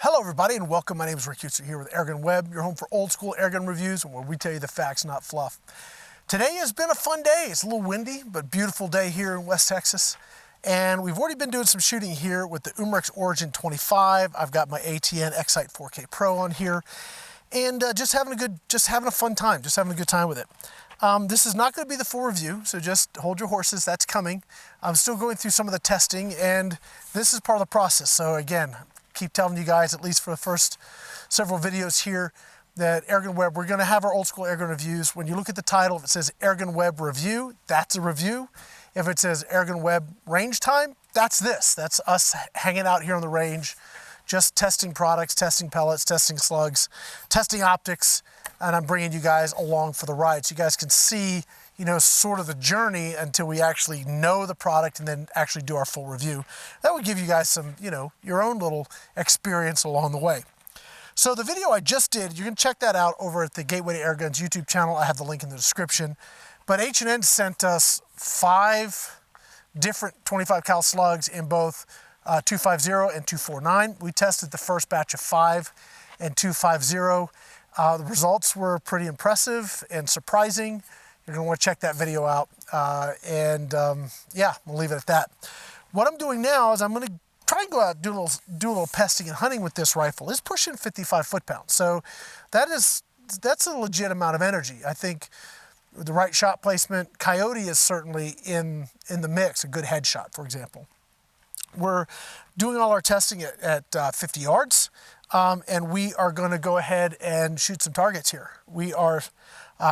Hello everybody and welcome. My name is Rick Hutzer here with AirgunWeb, your home for old school airgun reviews and where we tell you the facts, not fluff. Today has been a fun day. It's a little windy, but beautiful day here in West Texas. And we've already been doing some shooting here with the Umarex Origin 25. I've got my ATN X-Sight 4K Pro on here. And just having a fun time, just having a good time with it. This is not going to be the full review, so just hold your horses, that's coming. I'm still going through some of the testing and this is part of the process. So again, keep telling you guys, at least for the first several videos here, that AirgunWeb, we're going to have our old school airgun reviews. When you look at the title, if it says AirgunWeb review, that's a review. If it says AirgunWeb range time, that's this. That's us hanging out here on the range, just testing products, testing pellets, testing slugs, testing optics, and I'm bringing you guys along for the ride so you guys can see, you know, sort of the journey until we actually know the product and then actually do our full review. That would give you guys some, you know, your own little experience along the way. So the video I just did, you can check that out over at the Gateway to Airguns YouTube channel. I have the link in the description. But H&N sent us 5 different 25 cal slugs in both 250 and 249. We tested the first batch of 5 and 250. The results were pretty impressive and surprising. You're going to want to check that video out. Yeah, we'll leave it at that. What I'm doing now is I'm going to try and go out and do a little pesting and hunting with this rifle. It's pushing 55 foot-pounds. So that's a legit amount of energy. I think with the right shot placement, coyote is certainly in the mix, a good headshot, for example. We're doing all our testing at 50 yards, and we are going to go ahead and shoot some targets here. We are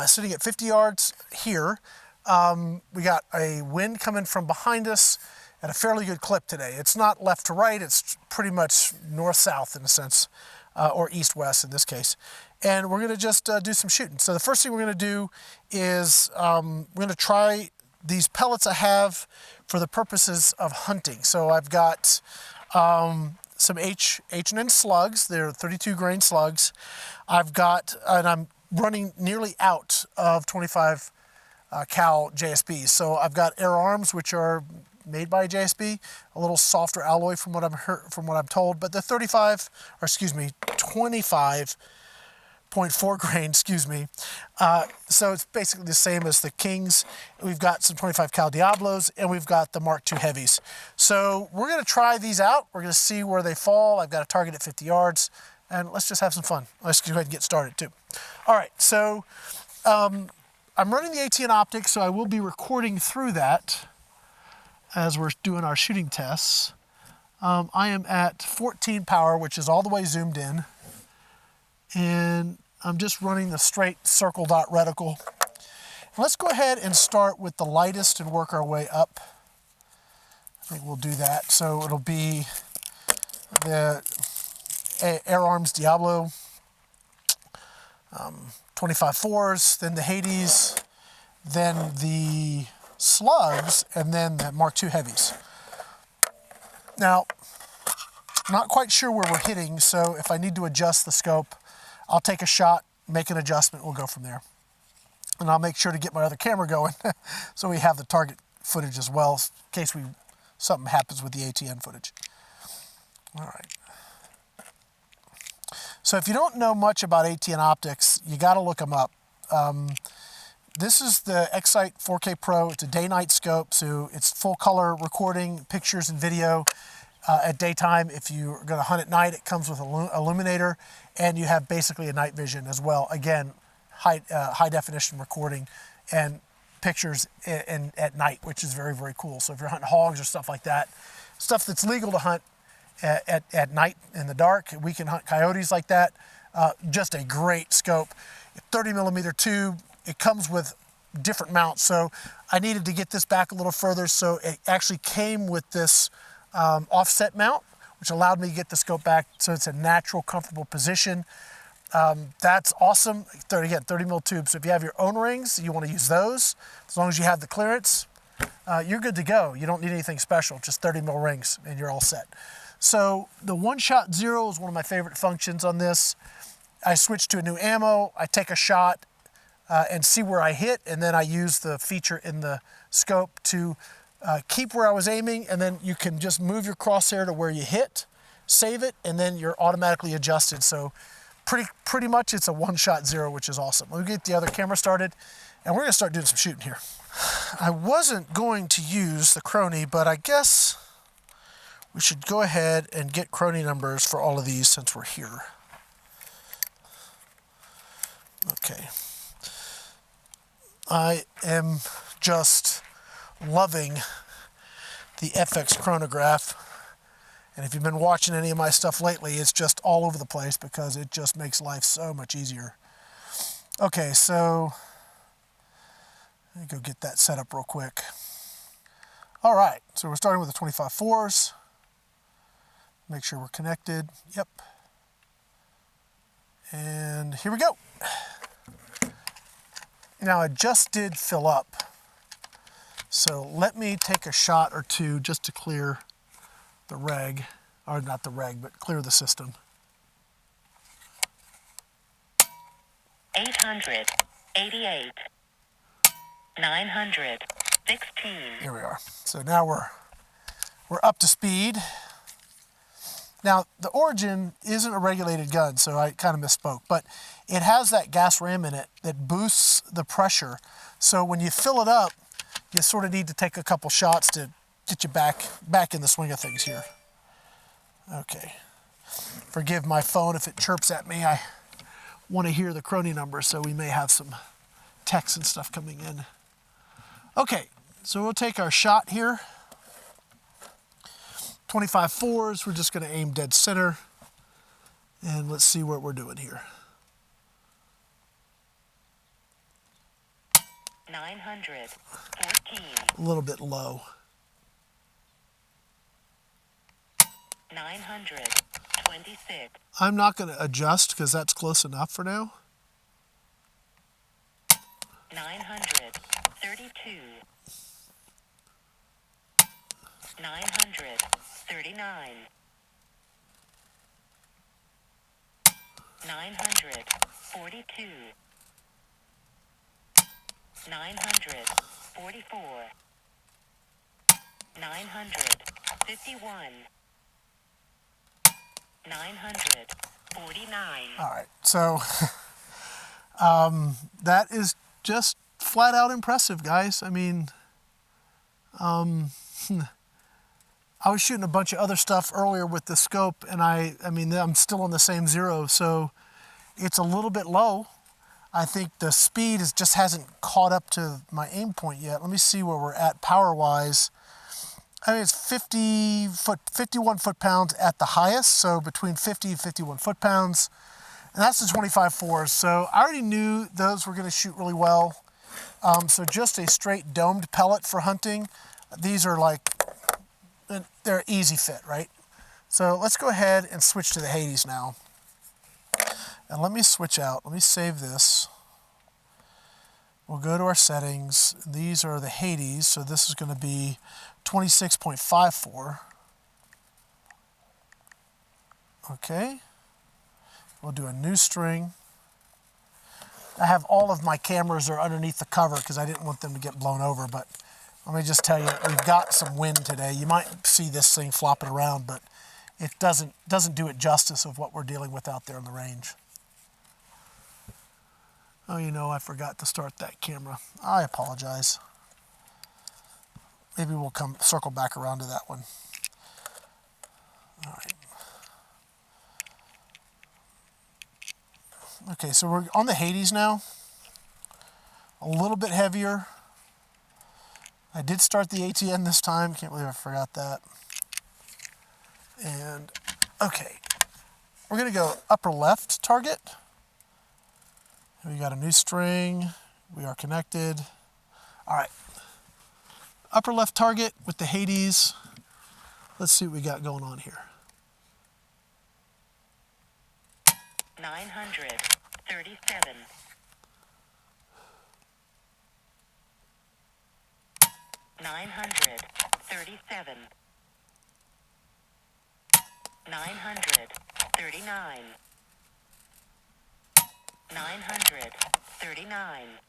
sitting at 50 yards here. We got a wind coming from behind us at a fairly good clip today. It's not left to right, it's pretty much north-south in a sense, or east-west in this case. And we're going to just do some shooting. So the first thing we're going to do is we're going to try these pellets I have for the purposes of hunting. So I've got some H&N slugs. They're 32 grain slugs. I've got, and I'm running nearly out of 25 cal JSBs. So I've got FIREARMS, which are made by JSB, a little softer alloy from what I'm told, but the 25.4 grain, excuse me. So it's basically the same as the Kings. We've got some 25 cal Diablos and we've got the Mark II heavies. So we're going to try these out. We're going to see where they fall. I've got a target at 50 yards and let's just have some fun. Let's go ahead and get started too. All right, so I'm running the ATN Optics, so I will be recording through that as we're doing our shooting tests. I am at 14 power, which is all the way zoomed in. And I'm just running the straight circle dot reticle. Let's go ahead and start with the lightest and work our way up. I think we'll do that. So it'll be the FIREARMS Diablo, 25-4s, then the Hades, then the slugs, and then the Mark II heavies. Now, not quite sure where we're hitting, so if I need to adjust the scope, I'll take a shot, make an adjustment, we'll go from there. And I'll make sure to get my other camera going so we have the target footage as well in case something happens with the ATN footage. All right. So if you don't know much about ATN Optics, you got to look them up. This is the X-Sight 4K Pro. It's a day-night scope, so it's full color recording, pictures and video. At daytime, if you're going to hunt at night, it comes with an illuminator, and you have basically a night vision as well. Again, high definition recording and pictures at night, which is very, very cool. So if you're hunting hogs or stuff like that, stuff that's legal to hunt at night in the dark, we can hunt coyotes like that. Just a great scope. 30 millimeter tube. It comes with different mounts. So I needed to get this back a little further. So it actually came with this offset mount, which allowed me to get the scope back so it's a natural, comfortable position. That's awesome. Again, 30 mil tube. So if you have your own rings, you want to use those. As long as you have the clearance, you're good to go. You don't need anything special, just 30 mil rings and you're all set. So the one-shot zero is one of my favorite functions on this. I switch to a new ammo, I take a shot and see where I hit, and then I use the feature in the scope to keep where I was aiming, and then you can just move your crosshair to where you hit, save it, and then you're automatically adjusted. So pretty much it's a one-shot zero, which is awesome. Let me get the other camera started, and we're gonna start doing some shooting here. I wasn't going to use the Chrony, but I guess we should go ahead and get Chrony numbers for all of these since we're here. Okay. I am just loving the FX Chronograph. And if you've been watching any of my stuff lately, it's just all over the place because it just makes life so much easier. Okay, so let me go get that set up real quick. All right, so we're starting with the 25-4s. Make sure we're connected. Yep. And here we go. Now I just did fill up. So let me take a shot or two just to clear the reg, or not the reg, but clear the system. 888, 916. Here we are. So now we're up to speed. Now the Origin isn't a regulated gun, so I kind of misspoke, but it has that gas ram in it that boosts the pressure. So when you fill it up, you sort of need to take a couple shots to get you back in the swing of things here. Okay. Forgive my phone if it chirps at me. I want to hear the Chrony number, so we may have some text and stuff coming in. Okay, so we'll take our shot here. 25-4s, we're just going to aim dead center. And let's see what we're doing here. 914. A little bit low. 926. I'm not going to adjust because that's close enough for now. 932. 939. 942. 944. 951. 949. All right, so that is just flat out impressive, guys. I mean, I was shooting a bunch of other stuff earlier with the scope, and I mean, I'm still on the same zero, so it's a little bit low. I think the speed just hasn't caught up to my aim point yet. Let me see where we're at power-wise. I mean, it's 51 foot-pounds at the highest, so between 50 and 51 foot-pounds. And that's the 25-4s. So I already knew those were going to shoot really well. So just a straight domed pellet for hunting. These are like, they're easy fit, right? So let's go ahead and switch to the Hades now. And let me switch out. Let me save this. We'll go to our settings. These are the Hades, so this is going to be 26.54. Okay. We'll do a new string. I have all of my cameras are underneath the cover because I didn't want them to get blown over, but let me just tell you, we've got some wind today. You might see this thing flopping around, but it doesn't do it justice of what we're dealing with out there on the range. Oh, you know, I forgot to start that camera. I apologize. Maybe we'll circle back around to that one. All right. Okay, so we're on the Hades now. A little bit heavier. I did start the ATN this time. Can't believe I forgot that. And, okay. We're going to go upper left target. We got a new string. We are connected. All right. Upper left target with the Hades. Let's see what we got going on here. 937. 937. 939. 939.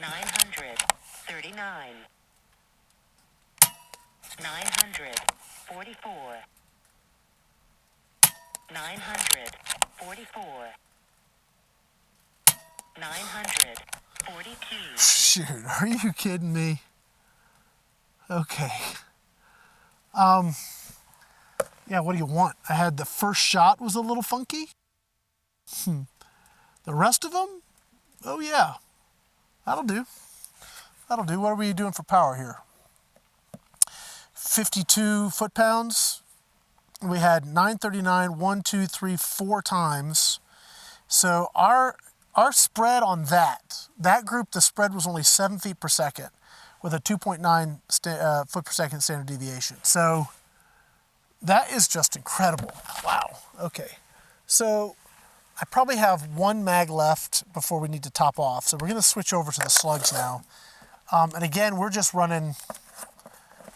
939. 940. 44. 944. 942. Shoot, are you kidding me? Okay. Yeah, what do you want? I had the first shot was a little funky. The rest of them? Oh yeah, that'll do. That'll do. What are we doing for power here? 52 foot-pounds. We had 939, 1, 2, 3, 4 times. So our spread on that group, the spread was only 7 feet per second with a 2.9 foot per second standard deviation. So that is just incredible. Wow. Okay. So I probably have one mag left before we need to top off. So we're going to switch over to the slugs now. And again, we're just running,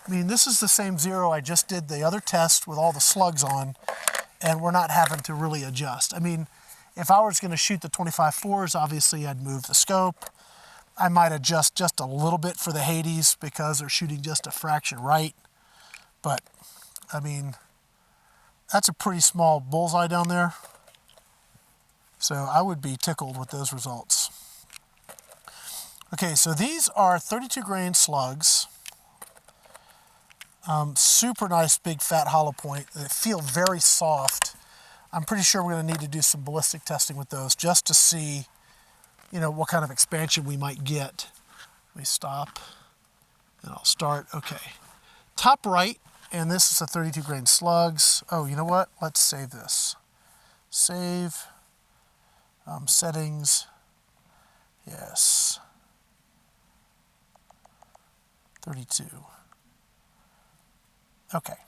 I mean, this is the same zero I just did the other test with all the slugs on, and we're not having to really adjust. I mean, if I was going to shoot the 25-4s, obviously I'd move the scope. I might adjust just a little bit for the Hades because they're shooting just a fraction right. But, I mean, that's a pretty small bullseye down there. So I would be tickled with those results. Okay, so these are 32 grain slugs. Super nice, big, fat hollow point. They feel very soft. I'm pretty sure we're going to need to do some ballistic testing with those just to see, you know, what kind of expansion we might get. Let me stop, and I'll start. Okay, top right, and this is a 32 grain slugs. Oh, you know what? Let's save this. Save. Settings. Yes. 32. Okay.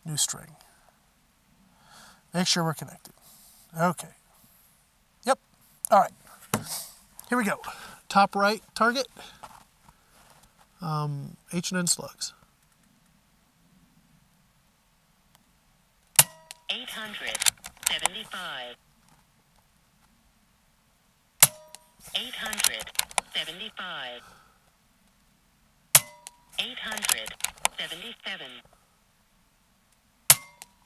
New string. Make sure we're connected. Okay. Yep. All right. Here we go. Top right target. H&N slugs. 875. 875. 877.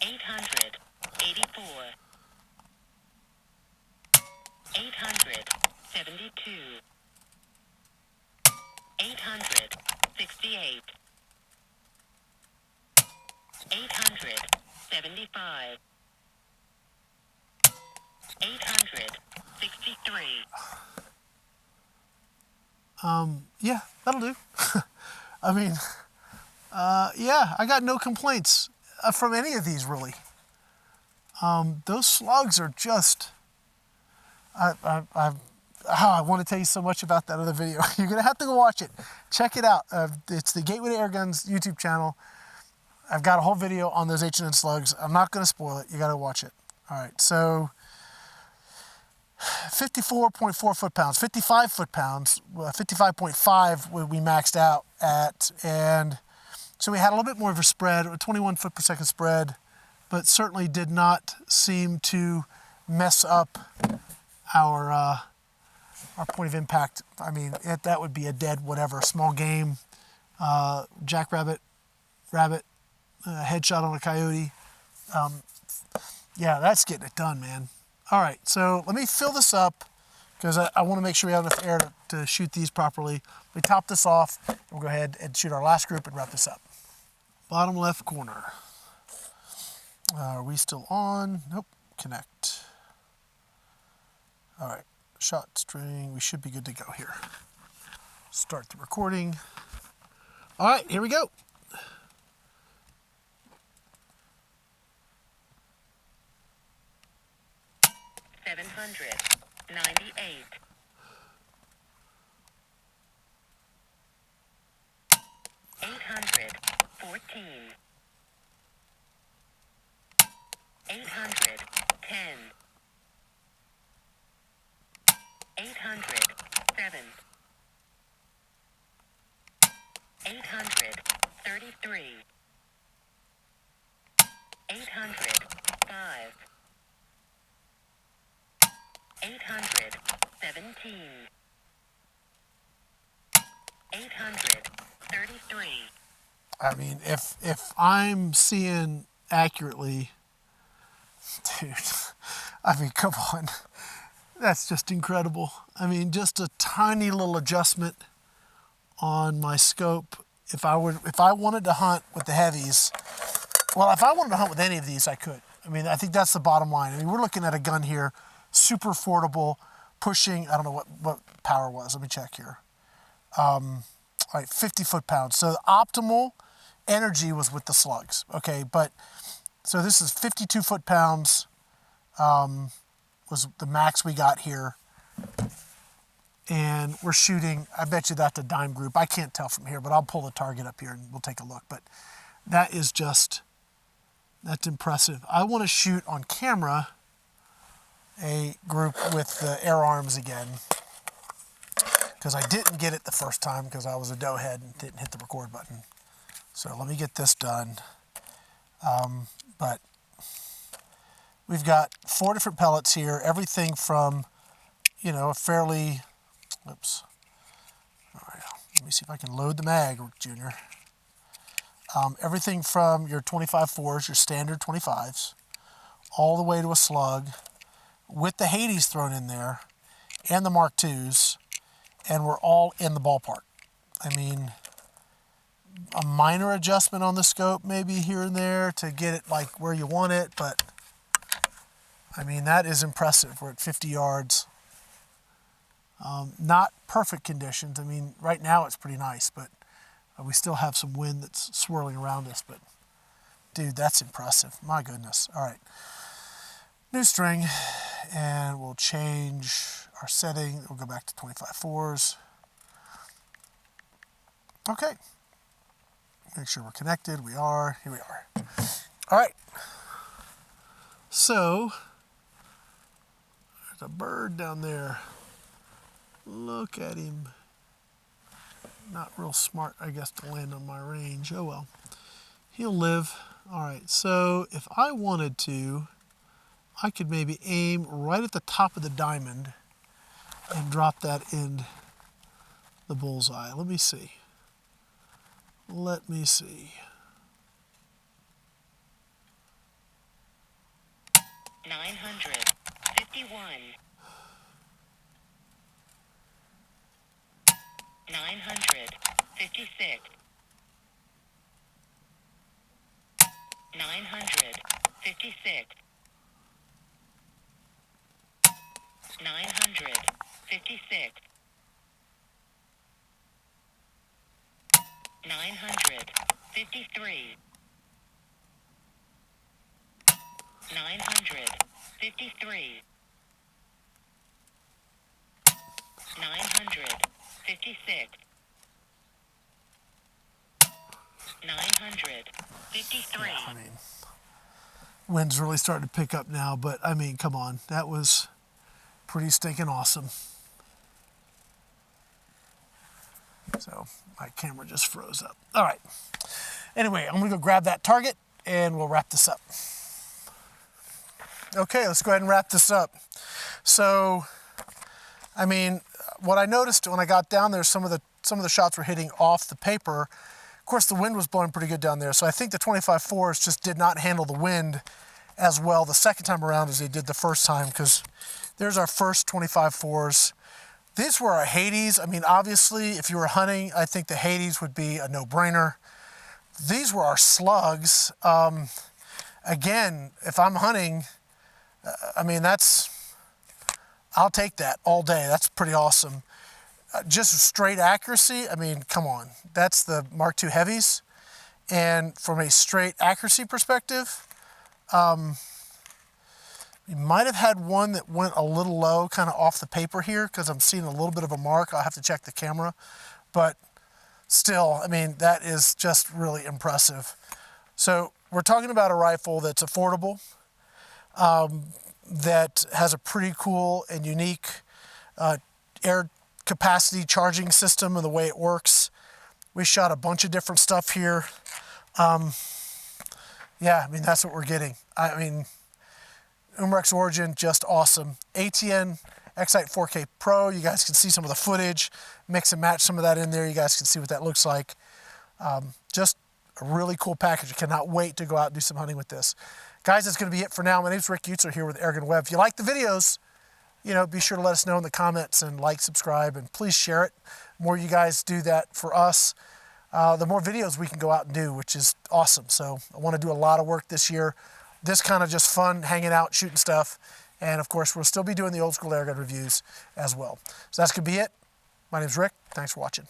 884. 872. 868. 875. 863. Yeah, that'll do. I mean, yeah, I got no complaints from any of these really. Those slugs are just, I want to tell you so much about that other video. You're going to have to go watch it. Check it out. It's the Gateway to Airguns YouTube channel. I've got a whole video on those H&N slugs. I'm not going to spoil it. You got to watch it. All right, so 54.4 foot-pounds, 55 foot-pounds, 55.5 we maxed out at, and so we had a little bit more of a spread, a 21 foot per second spread, but certainly did not seem to mess up our point of impact. I mean, that would be a dead whatever, small game, jackrabbit, rabbit, headshot on a coyote. Yeah, that's getting it done, man. All right, so let me fill this up because I want to make sure we have enough air to shoot these properly. We top this off, and we'll go ahead and shoot our last group and wrap this up. Bottom left corner. Are we still on? Nope, connect. All right, shot string, we should be good to go here. Start the recording. All right, here we go. 798. 814. 810. 807. 833. 805. 817. 833. I mean, if I'm seeing accurately, dude, I mean, come on. That's just incredible. I mean, just a tiny little adjustment on my scope. If I wanted to hunt with the heavies, well, if I wanted to hunt with any of these, I could. I mean, I think that's the bottom line. I mean, we're looking at a gun here, super affordable, pushing, I don't know what power was. Let me check here. All right, 50 foot-pounds. So the optimal energy was with the slugs, okay? But, so this is 52 foot-pounds, was the max we got here. And we're shooting, I bet you that's a dime group. I can't tell from here, but I'll pull the target up here and we'll take a look. But that is just, that's impressive. I want to shoot on camera a group with the AirArms again, because I didn't get it the first time because I was a doughhead and didn't hit the record button. So let me get this done. But we've got 4 different pellets here, everything from, you know, a fairly, oops. All right, let me see if I can load the mag, Junior. Everything from your 25-4s, your standard 25s, all the way to a slug, with the Hades thrown in there, and the Mark IIs, and we're all in the ballpark. I mean, a minor adjustment on the scope maybe here and there to get it like where you want it, but I mean, that is impressive. We're at 50 yards. Not perfect conditions. I mean, right now it's pretty nice, but we still have some wind that's swirling around us. But dude, that's impressive. My goodness. All right. New string, and we'll change our setting. We'll go back to 25-4s. Okay. Make sure we're connected. We are. Here we are. All right. So, there's a bird down there. Look at him. Not real smart, I guess, to land on my range. Oh well. He'll live. All right, so if I wanted to, I could maybe aim right at the top of the diamond and drop that in the bullseye. Let me see. Let me see. 951. 956. 956. 956. 953. 953. 956. 953. Yeah, I mean, wind's really starting to pick up now, but I mean, come on, that was pretty stinking awesome. So my camera just froze up. All right. Anyway, I'm gonna go grab that target and we'll wrap this up. Okay, let's go ahead and wrap this up. So, I mean, what I noticed when I got down there, some of the shots were hitting off the paper. Of course, the wind was blowing pretty good down there, so I think the 25-4s just did not handle the wind as well the second time around as they did the first time, because there's our first 25-4s. These were our Hades. I mean, obviously, if you were hunting, I think the Hades would be a no-brainer. These were our slugs. Again, if I'm hunting, I mean, I'll take that all day. That's pretty awesome. Just straight accuracy, I mean, come on. That's the Mark II heavies. And from a straight accuracy perspective, you might have had one that went a little low, kind of off the paper here, because I'm seeing a little bit of a mark. I'll have to check the camera. But still, I mean, that is just really impressive. So we're talking about a rifle that's affordable, that has a pretty cool and unique air capacity charging system and the way it works. We shot a bunch of different stuff here. Yeah, I mean, that's what we're getting. I mean, Umarex Origin, just awesome. ATN X-Sight 4K Pro, you guys can see some of the footage, mix and match some of that in there. You guys can see what that looks like. Just A really cool package. I cannot wait to go out and do some hunting with this. Guys, that's going to be it for now. My name is Rick Utzer here with AirgunWeb. If you like the videos, be sure to let us know in the comments and like, subscribe, and please share it. The more you guys do that for us, the more videos we can go out and do, which is awesome. So I want to do a lot of work this year. This kind of just fun, hanging out, shooting stuff. And of course, we'll still be doing the old school airgun reviews as well. So that's going to be it. My name's Rick. Thanks for watching.